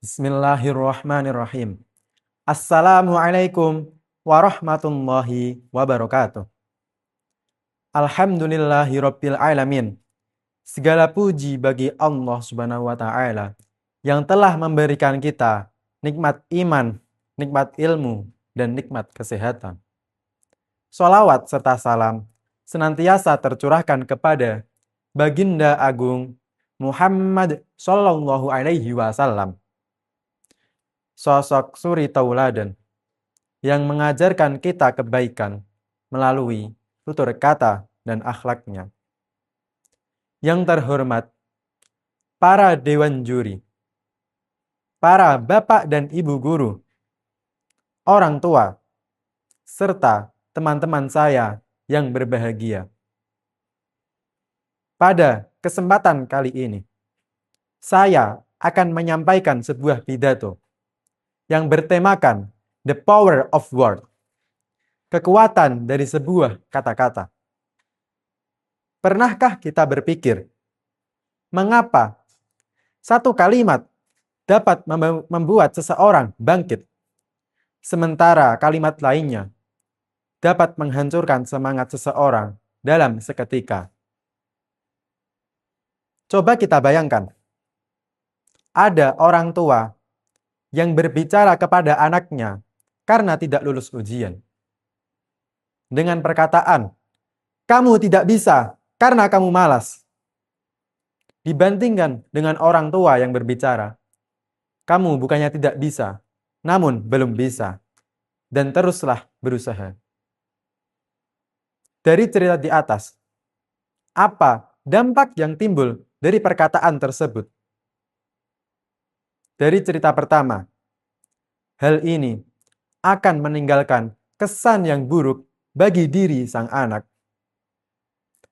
Bismillahirrahmanirrahim. Assalamualaikum warahmatullahi wabarakatuh. Alhamdulillahirabbil alamin. Segala puji bagi Allah Subhanahu wa taala yang telah memberikan kita nikmat iman, nikmat ilmu, dan nikmat kesehatan. Sholawat serta salam senantiasa tercurahkan kepada Baginda Agung Muhammad Sallallahu Alaihi Wasallam, sosok suri tauladan yang mengajarkan kita kebaikan melalui tutur kata dan akhlaknya. Yang terhormat, para dewan juri, para bapak dan ibu guru, orang tua, serta teman-teman saya yang berbahagia. Pada kesempatan kali ini, saya akan menyampaikan sebuah pidato yang bertemakan The Power of Word, kekuatan dari sebuah kata-kata. Pernahkah kita berpikir, mengapa satu kalimat dapat membuat seseorang bangkit, sementara kalimat lainnya dapat menghancurkan semangat seseorang dalam seketika? Coba kita bayangkan, ada orang tua yang berbicara kepada anaknya karena tidak lulus ujian, dengan perkataan, "Kamu tidak bisa karena kamu malas." Dibandingkan dengan orang tua yang berbicara, "Kamu bukannya tidak bisa, namun belum bisa, dan teruslah berusaha." Dari cerita di atas, apa dampak yang timbul dari perkataan tersebut? Dari cerita pertama, hal ini akan meninggalkan kesan yang buruk bagi diri sang anak.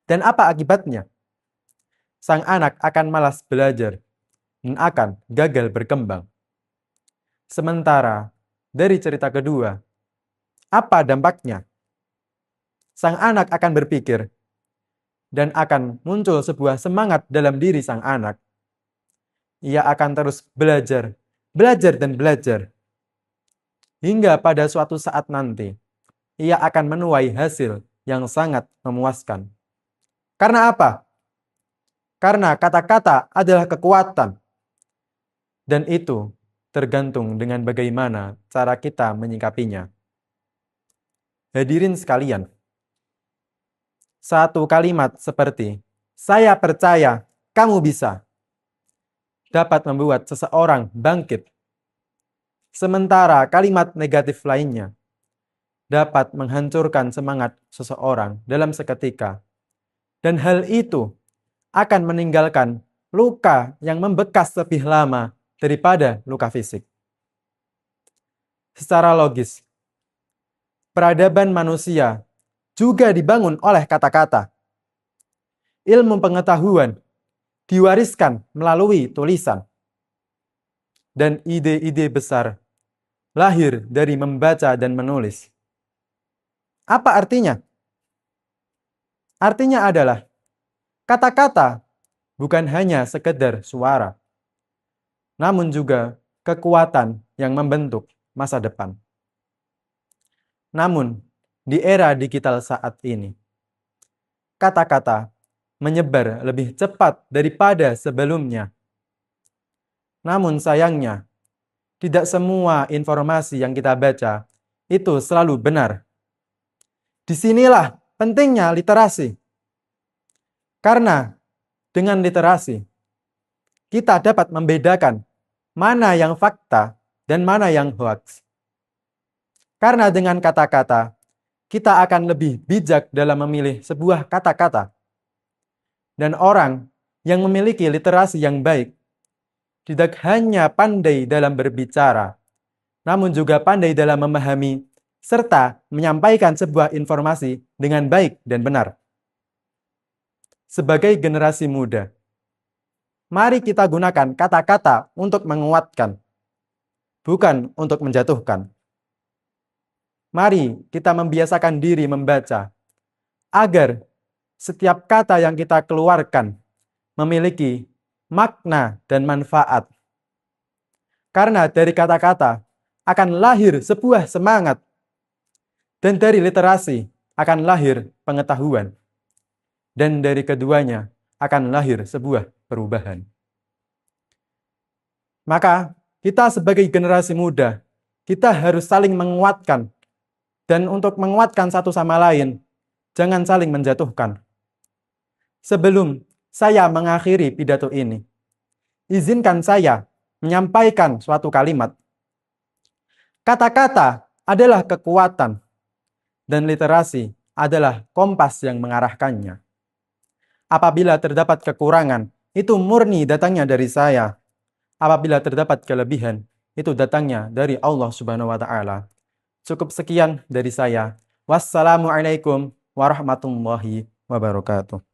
Dan apa akibatnya? Sang anak akan malas belajar dan akan gagal berkembang. Sementara dari cerita kedua, apa dampaknya? Sang anak akan berpikir dan akan muncul sebuah semangat dalam diri sang anak. Ia akan terus belajar, belajar dan belajar. Hingga pada suatu saat nanti, ia akan menuai hasil yang sangat memuaskan. Karena apa? Karena kata-kata adalah kekuatan. Dan itu tergantung dengan bagaimana cara kita menyikapinya. Hadirin sekalian, satu kalimat seperti, "Saya percaya kamu bisa," dapat membuat seseorang bangkit. Sementara kalimat negatif lainnya dapat menghancurkan semangat seseorang dalam seketika. Dan hal itu akan meninggalkan luka yang membekas lebih lama daripada luka fisik. Secara logis, peradaban manusia juga dibangun oleh kata-kata. Ilmu pengetahuan diwariskan melalui tulisan. Dan ide-ide besar lahir dari membaca dan menulis. Apa artinya? Artinya adalah kata-kata bukan hanya sekedar suara, namun juga kekuatan yang membentuk masa depan. Namun, di era digital saat ini, kata-kata menyebar lebih cepat daripada sebelumnya. Namun sayangnya, tidak semua informasi yang kita baca itu selalu benar. Disinilah pentingnya literasi. Karena dengan literasi, kita dapat membedakan mana yang fakta dan mana yang hoax. Karena dengan kata-kata, kita akan lebih bijak dalam memilih sebuah kata-kata. Dan orang yang memiliki literasi yang baik tidak hanya pandai dalam berbicara, namun juga pandai dalam memahami serta menyampaikan sebuah informasi dengan baik dan benar. Sebagai generasi muda, mari kita gunakan kata-kata untuk menguatkan, bukan untuk menjatuhkan. Mari kita membiasakan diri membaca, agar setiap kata yang kita keluarkan memiliki makna dan manfaat. Karena dari kata-kata akan lahir sebuah semangat, dan dari literasi akan lahir pengetahuan, dan dari keduanya akan lahir sebuah perubahan. Maka kita sebagai generasi muda, kita harus saling menguatkan, dan untuk menguatkan satu sama lain, jangan saling menjatuhkan. Sebelum saya mengakhiri pidato ini, izinkan saya menyampaikan suatu kalimat. Kata-kata adalah kekuatan, dan literasi adalah kompas yang mengarahkannya. Apabila terdapat kekurangan, itu murni datangnya dari saya. Apabila terdapat kelebihan, itu datangnya dari Allah Subhanahu wa taala. Cukup sekian dari saya. Wassalamualaikum warahmatullahi wabarakatuh.